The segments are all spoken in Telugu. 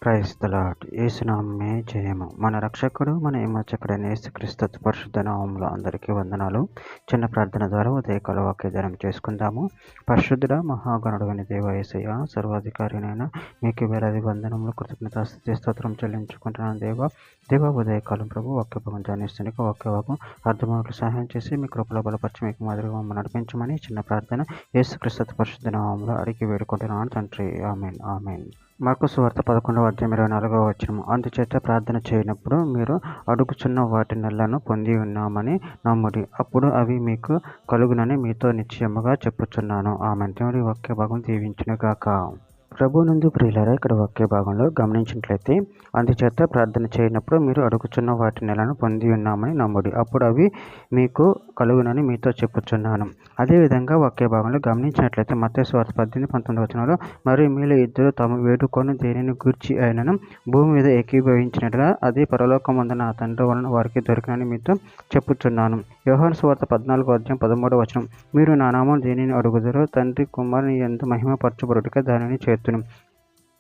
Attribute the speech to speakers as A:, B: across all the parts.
A: Praise the lord. యేసునామమే జయము. మన రక్షకుడు మన విమోచకుడైన యేసుక్రీస్తు పరిశుద్ధ నామములో అందరికీ వందనాలు. చిన్న ప్రార్థన ద్వారా ఉదయకాల వాక్యదానం చేసుకుందాము. పరిశుద్ధుడ మహాగణుడైన దేవ యేసయ్య, సర్వాధికారినైనా మీకు వేలాది వందనములు, కృతజ్ఞతాస్తుతి స్తోత్రం చెల్లించుకుంటున్నాను దేవ ఉదయకాలం ప్రభు వాక్యభాగం ధ్యానిస్తునికి వాక్యభాగం అర్థమవులకు సహాయం చేసి మీ కృపలో బలపరిచి మీకు మాదిరిగా మమ్మల్ని నడిపించమని చిన్న ప్రార్థన యేసుక్రీస్తు పరిశుద్ధ నామములో అడిగి వేడుకుంటున్నాను తండ్రి. Amen amen. మార్కు సువార్త 11వ అధ్యాయం 24వ వచనం. అందుచేత ప్రార్థన చేయనప్పుడు మీరు అడుగుచున్న వాటినెల్లను పొంది ఉన్నామని నమ్ముడి, అప్పుడు అవి మీకు కలుగునని మీతో నిశ్చయముగా చెప్పుచున్నాను. ఆమెన్. దేవుడి వాక్య భాగం దీవించునుగాక. ప్రభునందు ప్రియులారా, ఇక్కడ వాక్య భాగంలో గమనించినట్లయితే, అందుచేత ప్రార్థన చేయనప్పుడు మీరు అడుగుచున్న వాటి నెలను పొంది ఉన్నామని నమ్ముడి, అప్పుడు అవి మీకు కలుగునని మీతో చెప్పుచున్నాను. అదేవిధంగా వాక్య భాగంలో గమనించినట్లయితే మత్తయి సువార్త 18-19 వచనంలో, మరియు మీలో ఇద్దరు తాము వేడుకొని దేనిని గూర్చి అయినను భూమి మీద ఏకీభవించినట్టుగా అది పరలోకమందున నా తండ్రి వలన వారికి దొరికినని మీతో చెప్పుచున్నాను. యోహాను సువార్త 14వ అధ్యాయం 13వ వచనం, మీరు నా నామం దేనిని అడుగుదరో తండ్రి కుమారుని యందు మహిమపరచబడుటగా దానిని చేర్చును.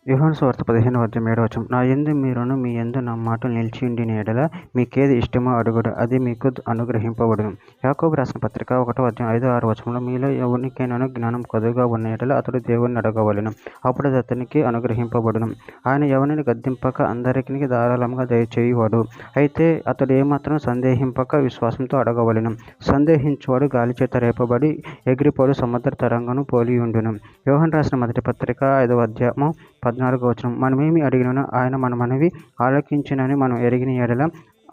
A: యోహాను సువార్త 15వ అధ్యాయం 7వ వచనం, నా యందు మీరును మీ యందు నా మాటలు నిలిచి ఉండిన యెడల మీకేది ఇష్టమో అడుగుడు, అది మీకు అనుగ్రహింపబడును. యాకోబు రాసిన పత్రిక 1వ అధ్యాయం 5-6 వచనంలో, మీలో ఎవరికైనా జ్ఞానం కొద్దిగా ఉన్న యెడల అతడు దేవుణ్ణి అడగవలెను, అప్పుడు అది అతనికి అనుగ్రహింపబడును. ఆయన ఎవరిని గద్దింపక అందరికీ ధారాళంగా దయచేయువాడు. అయితే అతడు ఏమాత్రం సందేహింపక విశ్వాసంతో అడగవలెను. సందేహించువాడు గాలి చేత రేపబడి ఎగిరిపోడు సముద్ర తరంగను పోలియుండును. యోహాను రాసిన మొదటి పత్రిక 5వ అధ్యాయము 14వ వచనం, మనమేమి అడిగినను ఆయన మన మనవి ఆలకించునని మనం ఎరిగిన యెడల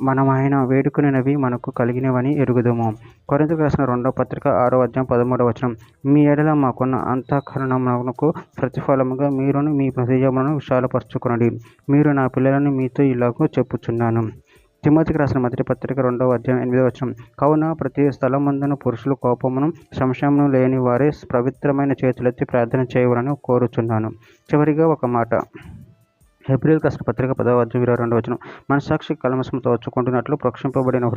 A: మనం ఆయన వేడుకునినవి మనకు కలిగినవని ఎరుగుదుము. కొరింథీయులకు రాసిన 2వ పత్రిక 6వ అధ్యాయం 13వ వచనం, మీ యెడల మాకున్న అంతఃకరణమునకు ప్రతిఫలముగా మీరును మీ హృదయములను విశాలపరచుకొనుడి, మీరు నా పిల్లలను మీతో ఇలాగూ చెప్పుచున్నాను. తిమోతికి రాసిన మొదటి పత్రిక 2వ అధ్యాయం 8వ వచనం, కావున ప్రతి స్థలమందును పురుషులు కోపమును సంశయమును లేని వారే పవిత్రమైన చేతులెత్తి ప్రార్థన చేయవలని కోరుచున్నాను. చివరిగా ఒక మాట, హెబ్రీయులకు రాసిన పత్రిక 10వ అధ్యాయం 22వ వచనం, మనస్సాక్షి కల్మషముతో వచ్చుకుంటున్నట్లు ప్రోక్షింపబడిన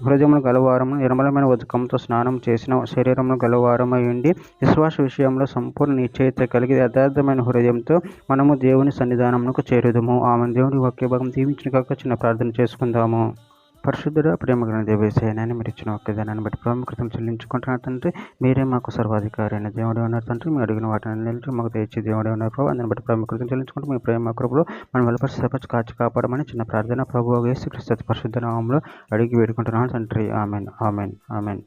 A: హృదయమును గలవారము, నిర్మలమైన ఉదకంతో స్నానం చేసిన శరీరమును గలవారమై ఉండి విశ్వాస విషయంలో సంపూర్ణ నిశ్చయిత కలిగి యథార్థమైన హృదయంతో మనము దేవుని సన్నిధానమునకు చేరుదుము. ఆమె. దేవుని వాక్య భాగం దీవించిన కాక చిన్న ప్రార్థన చేసుకుందాము. పరిశుద్ధుడ ప్రేమగల దేవేశయనని మీరు ఇచ్చిన వాక్యదానాన్ని బట్టి ప్రాముఖ్యతను చెల్లించుకుంటున్నారు తండ్రి. మీరే మాకు సర్వాధికారి అయిన దేవుడే ఉన్నారు తండ్రి. మీ అడిగిన వాటిని నిలిచి మాకు తెచ్చి దేవుడే ఉన్నారు ప్రభు. అందుని బట్టి ప్రాముఖ్యతను చెల్లించుకుంటూ మీ ప్రేమ కృపలో మనం వెలుపరిచి కాచి కాపాడమని చిన్న ప్రార్థన ప్రభు యేసుక్రీస్తు పరిశుద్ధ నామములో అడిగి వేడుకుంటున్నాను తండ్రి. Amen amen amen.